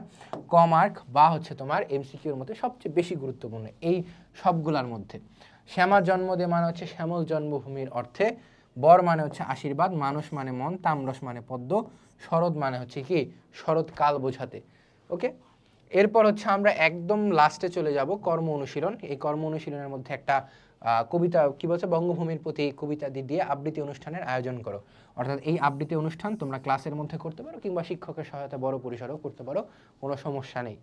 A: ক মার্ক বা হচ্ছে তোমার এমসিকিউর মধ্যে সবচেয়ে বেশি গুরুত্বপূর্ণ এই সবগুলার মধ্যে। শ্যামা জন্মদে মানে হচ্ছে শ্যামল জন্মভূমির অর্থে। বর মানে হচ্ছে আশীর্বাদ। মানস মানে মন। তাম্রস মানে পদ্ম। শরৎ মানে হচ্ছে কি শরৎকাল বোঝাতে। ওকে, এরপর হচ্ছে আমরা একদম লাস্টে চলে যাব কর্ম অনুশীলন। এই কর্ম অনুশীলনের মধ্যে একটা কবিতা কি বলছে, বঙ্গভূমির প্রতি কবিতা দিয়ে আবৃত্তি অনুষ্ঠানের আয়োজন করো। অর্থাৎ এই আবৃত্তি অনুষ্ঠান তোমরা ক্লাসের মধ্যে করতে পারো কিংবা শিক্ষকের সহায়তা বড় পরিসরেও করতে পারো, কোনো সমস্যা নেই।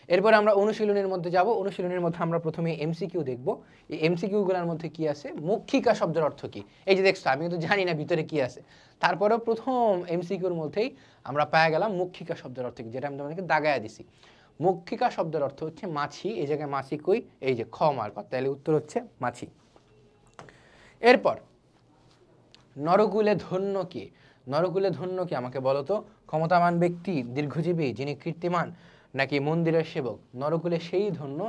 A: এরপরে আমরা অনুশীলনের মধ্যে যাব। অনুশীলনের মধ্যে আমরা প্রথমে এমসিকিউ দেখব। এই এমসিকিউগুলোর মধ্যে কি আছে, মক্ষিকা শব্দের অর্থ কি, এই যে দেখছো আমি তো জানি না ভিতরে কি আছে, তারপরেও প্রথম এমসিকিউর মধ্যেই আমরা পেয়ে গেলাম মক্ষিকা শব্দের অর্থ কি, যেটা আমি তোমাদেরকে দাগায়া দিছি। মক্ষিকা শব্দের অর্থ হচ্ছে মাছি। এই জায়গায় মাছি কই, এই যে খ মার্ক, তাহলে উত্তর হচ্ছে মাছি। এরপর নরকুলে ধন্য কে, নরকুলে ধন্য কে আমাকে বলো তো, ক্ষমতাবান ব্যক্তি, দীর্ঘজীবী, যিনি কীর্তিমান, নাকি মন্দিরের সেবক? নরকুলে সেই ধন্য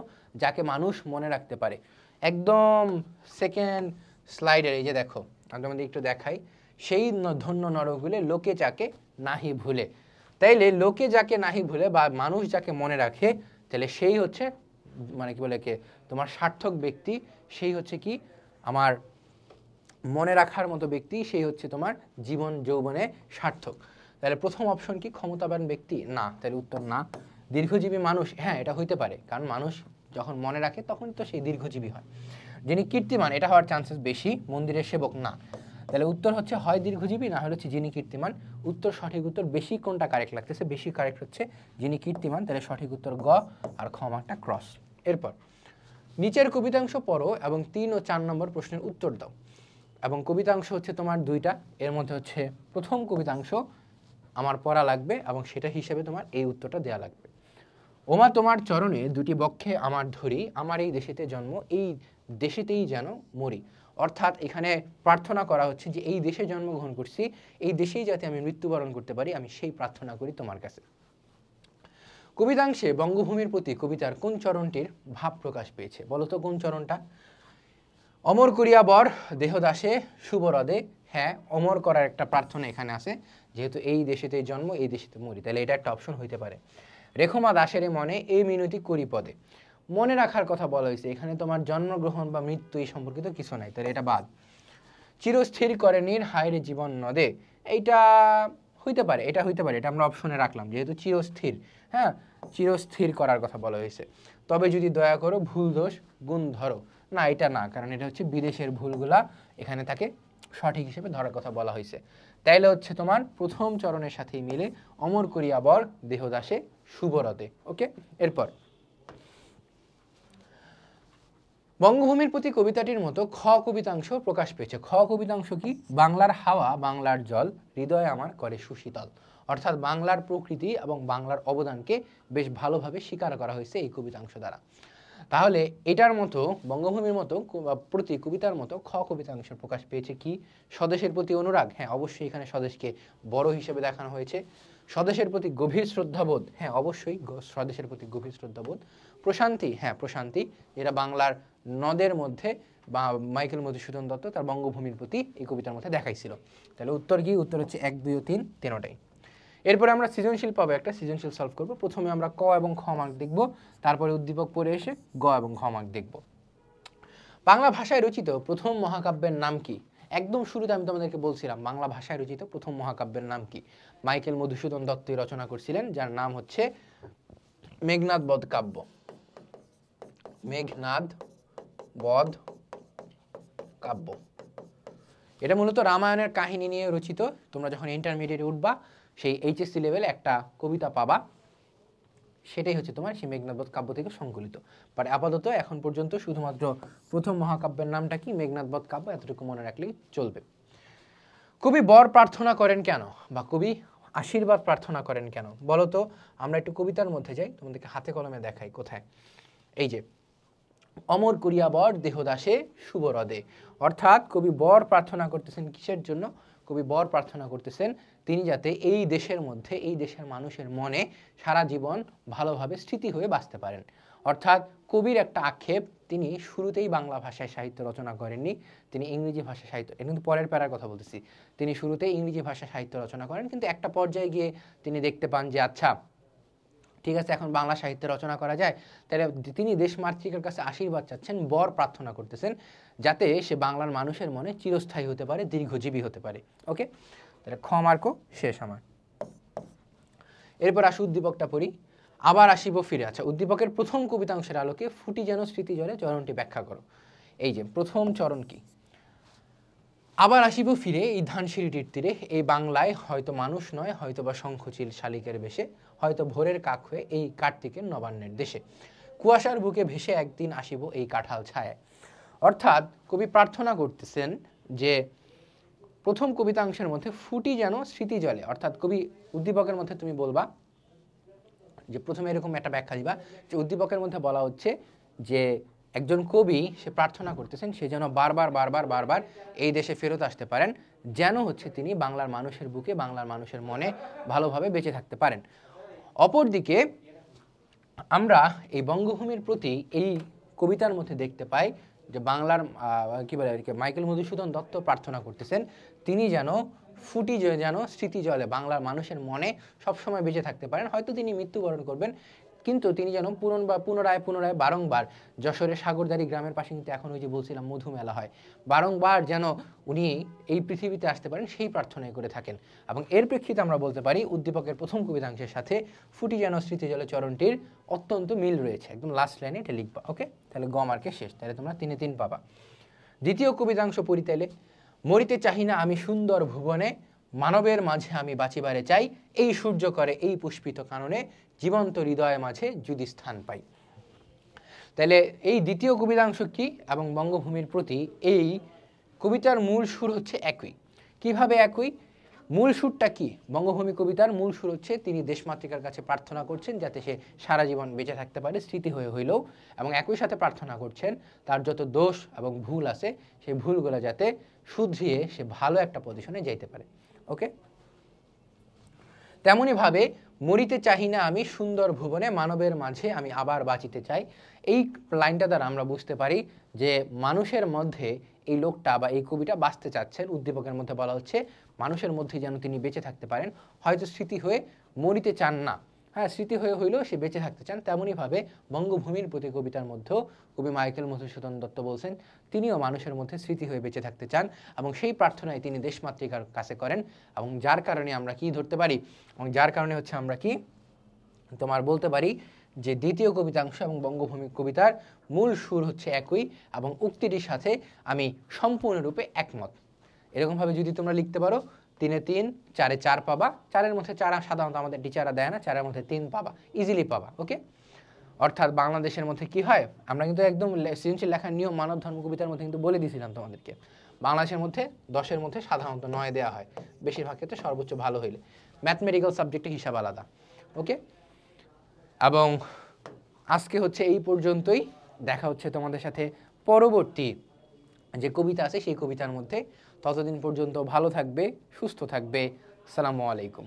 A: যাকে মানুষ মনে রাখতে পারে। একদম সেকেন্ড স্লাইডের এই যে দেখো, আমি তোমাদের একটু দেখাই, সেই ধন্য নরকুলে লোকে যাকে নাহি ভুলে। তাইলে লোকে যাকে নাহি ভুলে বা মানুষ যাকে মনে রাখে, তাহলে সেই হচ্ছে মানে কি বলে কে তোমার সার্থক ব্যক্তি, সেই হচ্ছে কি আমার মনে রাখার মতো ব্যক্তি, সেই হচ্ছে তোমার জীবন যৌবনে সার্থক। তাহলে প্রথম অপশন কি ক্ষমতাবান ব্যক্তি? না, তাহলে উত্তর না। দীর্ঘজীবী মানুষ, হ্যাঁ এটা হইতে পারে, কারণ মানুষ যখন মনে রাখে তখন তো সেই দীর্ঘজীবী হয়। যিনি কীর্তিমান, এটা হওয়ার চান্সেস বেশি। মন্দিরের সেবক না, তাহলে উত্তর হচ্ছে হয় দীর্ঘজীবী না হলে হচ্ছে যিনি কীর্তিমান। উত্তর সঠিক উত্তর বেশি কোনটা কারেক্ট লাগতেছে, বেশি কারেক্ট হচ্ছে যিনি কীর্তিমান, তাহলে সঠিক উত্তর গ, আর খ মার্কটা ক্রস। এরপর নিচের কবিতাংশ পড়ো এবং 3 ও 4 নম্বর প্রশ্নের উত্তর দাও। এবং কবিতাংশ হচ্ছে তোমার দুইটা, এর মধ্যে হচ্ছে প্রথম কবিতাংশ আমার পড়া লাগবে এবং সেটা হিসেবে তোমার এই উত্তরটা দেয়া লাগবে। ওমা তোমার চরণে দুটি বক্ষে আমার ধরি, আমার এই দেশেতে জন্ম, এই দেশেতেই যেন মরি। অর্থাৎ এখানে প্রার্থনা করা হচ্ছে যে এই দেশে জন্মগ্রহণ করছি, এই দেশেই যাতে আমি মৃত্যুবরণ করতে পারি, আমি সেই প্রার্থনা করি তোমার কাছে। কবিতাংশে বঙ্গভূমির প্রতি কবিতার কোন চরণটির ভাব প্রকাশ পেয়েছে? বলতো কোন চরণটা? অমর করিয়া বর দেহদাসে শুভরদে। হ্যাঁ, অমর করার একটা প্রার্থনা এখানে আছে, যেহেতু এই দেশেতে জন্ম, এই দেশেতে মরি, তাহলে এটা একটা অপশন হইতে পারে। রেখমা দাসের মনে এই মিনতি করি পদে। মনে রাখার কথা বলা হয়েছে, এখানে তোমার জন্মগ্রহণ বা মৃত্যু এই সম্পর্কিত কিছু নাই, তাহলে এটা বাদ। চিরস্থির করে নীর হায়রে জীবন নদে, এইটা হইতে পারে, এটা হইতে পারে, এটা আমরা অপশনে রাখলাম, যেহেতু চিরস্থির, হ্যাঁ চিরস্থির করার কথা বলা হয়েছে। তবে যদি দয়া করো ভুল দোষ গুণ ধরো, না এটা না, কারণ এটা হচ্ছে বিদেশের ভুলগুলা এখানে তাকে সঠিক হিসেবে ধরার কথা বলা হয়েছে। তাইলে হচ্ছে তোমার প্রথম চরণের সাথেই মিলে অমর করিয়া বর দেহদাসে শুভরতে। ওকে, এরপর বঙ্গভূমির প্রতি কবিতাটির মতো খ কবিতাংশ প্রকাশ পেয়েছে। খ কবিতাংশ কি? বাংলার হাওয়া বাংলার জল হৃদয় আমার করে সুশীতল। অর্থাৎ বাংলার প্রকৃতি এবং বাংলার অবদানকে বেশ ভালোভাবে স্বীকার করা হয়েছে এই কবিতাংশ দ্বারা। তাহলে এটার মতো বঙ্গভূমির মতো প্রতি কবিতার মতো খ কবিতাংশ প্রকাশ পেয়েছে কি? স্বদেশের প্রতি অনুরাগ, হ্যাঁ অবশ্যই এখানে স্বদেশকে বড় হিসেবে দেখানো হয়েছে। স্বদেশের প্রতি গভীর শ্রদ্ধাবোধ, হ্যাঁ অবশ্যই স্বদেশের প্রতি গভীর শ্রদ্ধাবোধ। প্রশান্তি, হ্যাঁ প্রশান্তি, যেটা বাংলার নদের মধ্যে বা মাইকেল মধুসূদন দত্ত তার বঙ্গভূমির প্রতি এই কবিতার মধ্যে দেখাইছিল। তাহলে উত্তর কি? উত্তর হচ্ছে 1, 2 ও 3 তিনটাই। এরপরে আমরা সৃজনশীল পাবো, একটা সৃজনশীল সলভ করব। প্রথমে আমরা ক এবং খ মার্ক দেখব, তারপরে উদ্দীপক পড়ে এসে গ এবং ঘ মার্ক দেখব। বাংলা ভাষায় রচিত প্রথম মহাকাব্যের নাম কি? একদম শুরুতে আমি তোমাদেরকে বলছিলাম বাংলা ভাষায় রচিত প্রথম মহাকাব্যের নাম কি? মাইকেল মধুসূদন দত্তই রচনা করছিলেন, যার নাম হচ্ছে মেঘনাদ বধ কাব্য। মেঘনাদ বধ কাব্য। এটা মূলত রামায়ণের কাহিনী নিয়ে রচিত। তোমরা যখন ইন্টারমিডিয়েটে উঠবা সেই এইচএসসি লেভেলে একটা কবিতা পাবা, সেটাই হচ্ছে তোমার সেই মেঘনাদ বধ কাব্য থেকে সংকলিত। বাট আপাতত এখন পর্যন্ত শুধুমাত্র প্রথম মহাকাব্যের নামটা কি? মেঘনাদ বধ কাব্য, এতটুকু মনে রাখলেই চলবে। কবি বর প্রার্থনা করেন কেন, বা কবি আশীর্বাদ প্রার্থনা করেন কেন বলো তো? আমরা একটু কবিতার মধ্যে যাই, তোমাদেরকে হাতে কলমে দেখাই। কোথায়? এই যে অমর করিয়া বর দেহদাসে শুভরদে। অর্থাৎ কবি বর প্রার্থনা করতেছেন কিসের জন্য? কবি বর প্রার্থনা করতেছেন তিনি যাতে এই দেশের মধ্যে, এই দেশের মানুষের মনে সারা জীবন ভালোভাবে স্মৃতি হয়ে বাঁচতে পারেন। অর্থাৎ কবির একটা আক্ষেপ, তিনি শুরুতেই বাংলা ভাষায় সাহিত্য রচনা করেননি, তিনি ইংরেজি ভাষায় সাহিত্য, এটা কিন্তু পরের প্যারার কথা বলতেছি, তিনি শুরুতেই ইংরেজি ভাষায় সাহিত্য রচনা করেন, কিন্তু একটা পর্যায়ে গিয়ে তিনি দেখতে পান যে আচ্ছা ঠিক আছে এখন বাংলা সাহিত্য রচনা করা যায়, তাহলে তিনি দেশমাতৃকার কাছে আশীর্বাদ চাচ্ছেন, বর প্রার্থনা করতেছেন যাতে সে বাংলার মানুষের মনে চিরস্থায়ী হতে পারে, দীর্ঘজীবী হতে পারে। ওকে, তাহলে খ মার্কও শেষ আমার। এরপর আসি উদ্দীপকটা পড়ি। আবার আসিব ফিরে। আচ্ছা, উদ্দীপকের প্রথম কবিতাংশের আলোকে ফুটি যেন স্মৃতি জলে চরণটি ব্যাখ্যা করো। এই যে প্রথম চরণ কি? আবার আসিব ফিরে এই ধানসিঁড়িটির তীরে, এই বাংলায় হয়তো মানুষ নয়, হয়তো বা শঙ্খচিল শালিকের বেশে, হয়তো ভোরের কাক হয়ে এই কার্তিকের নবান্নের দেশে, কুয়াশার বুকে ভেসে একদিন আসিব এই কাঁঠাল ছায়ায়। অর্থাৎ কবি প্রার্থনা করতেছেন যে প্রথম কবিতাংশের মধ্যে ফুটি যেন স্মৃতি জলে, অর্থাৎ কবি উদ্দীপকের মধ্যে তুমি বলবা যে প্রথমে এরকম একটা ব্যাখ্যা দিবা যে উদ্দীপকের মধ্যে বলা হচ্ছে যে একজন কবি সে প্রার্থনা করতেছেন সে যেন বারবার বারবার বারবার এই দেশে ফেরত আসতে পারেন, যেন হচ্ছে তিনি বাংলার মানুষের বুকে, বাংলার মানুষের মনে ভালোভাবে বেঁচে থাকতে পারেন। অপরদিকে আমরা এই বঙ্গভূমির প্রতি এই কবিতার মধ্যে দেখতে পাই যে বাংলার কি বলে মাইকেল মধুসূদন দত্ত প্রার্থনা করতেছেন তিনি যেন ফুটি যেন স্মৃতি জলে বাংলার মানুষের মনে সবসময় বেঁচে থাকতে পারেন। হয়তো তিনি মৃত্যুবরণ করবেন, কিন্তু তিনি যেন পুনরায় বারংবার যশোরের সাগরদাড়ি গ্রামের পাশে কিন্তু এখন ওই যে বলছিলাম মধু মেলা হয়, বারংবার যেন উনি এই পৃথিবীতে আসতে পারেন সেই প্রার্থনাই করে থাকেন। এবং এর প্রেক্ষিতে আমরা বলতে পারি উদ্দীপকের প্রথম কবিতাংশের সাথে ফুটি যেন স্মৃতি জলে চরণটির অত্যন্ত মিল রয়েছে। একদম লাস্ট লাইনে এটা লিখবা। ওকে, তাহলে গ মার্কে শেষ, তাহলে তোমরা 3-এ 3 পাবা। দ্বিতীয় কবিতাংশ পড়িতেলে মরিতে চাহি না আমি সুন্দর ভুবনে, মানবের মাঝে আমি বাঁচিবারে চাই, এই সূর্য করে এই পুষ্পিত কাননে, জীবন্ত হৃদয় মাঝে যদি স্থান পাই। তাহলে এই দ্বিতীয় কবিতাংশ কি এবং বঙ্গভূমির প্রতি এই কবিতার মূল সুর হচ্ছে একই। কিভাবে একই? মূল সুরটা কি? বঙ্গভূমি কবিতার মূল সুর হচ্ছে তিনি দেশমাতৃকার কাছে প্রার্থনা করছেন যাতে সে সারা জীবন বেঁচে থাকতে পারে স্মৃতি হয়ে হইলেও, এবং একই সাথে প্রার্থনা করছেন তার যত দোষ এবং ভুল আছে সেই ভুলগুলো যাতে শুধরিয়ে সে ভালো একটা পজিশনে যাইতে পারে। ওকে, তেমনইভাবে মরিতে চাহি না আমি সুন্দর ভুবনে, মানবের মাঝে আমি আবার বাঁচিতে চাই, এই লাইনটা দ্বারা আমরা বুঝতে পারি যে মানুষের মধ্যে এই লোকটা বা এই কবিটা বাঁচতে চাচ্ছেন। উদ্দীপকের মধ্যে বলা হচ্ছে মানুষের মধ্যে যেন তিনি বেঁচে থাকতে পারেন, হয়তো স্মৃতি হয়ে মরিতে চান না, হ্যাঁ স্মৃতি হয়ে হইলেও সে বেঁচে থাকতে চান। তেমনইভাবে বঙ্গভূমির প্রতি কবিতার মধ্যেও কবি মাইকেল মধুসূদন দত্ত বলছেন তিনিও মানুষের মধ্যে স্মৃতি হয়ে বেঁচে থাকতে চান, এবং সেই প্রার্থনায় তিনি দেশমাতৃকার কাছে করেন, এবং যার কারণে আমরা কি ধরতে পারি, এবং যার কারণে হচ্ছে আমরা কি তোমার বলতে পারি যে দ্বিতীয় কবিতাংশ এবং বঙ্গভূমি কবিতার মূল সুর হচ্ছে একই, এবং উক্তিটির সাথে আমি সম্পূর্ণরূপে একমত। এরকমভাবে যদি তোমরা লিখতে পারো 3-এ 3, 4-এ 4 পাবা। 4-এর মধ্যে 4 সাধারণত আমাদের টিচাররা দেয় না, 4-এর মধ্যে 3 পাবা, ইজিলি পাবা। ওকে, অর্থাৎ বাংলাদেশের মধ্যে কি হয়, আমরা কিন্তু একদম সৃজনশীল লেখার নিয়ম মানব ধর্ম কবিতার মধ্যে কিন্তু বলে দিয়েছিলাম তোমাদেরকে, বাংলাদেশের মধ্যে 10-এর মধ্যে সাধারণত 9 দেওয়া হয়, বেশিরভাগ ক্ষেত্রে সর্বোচ্চ ভালো হইলে। ম্যাথমেটিক্যাল সাবজেক্টে হিসাব আলাদা। ওকে, এবং আজকে হচ্ছে এই পর্যন্তই। দেখা হচ্ছে তোমাদের সাথে পরবর্তী যে কবিতা আছে সেই কবিতার মধ্যে। ততদিন পর্যন্ত ভালো থাকবে, সুস্থ থাকবে। আসসালামু আলাইকুম।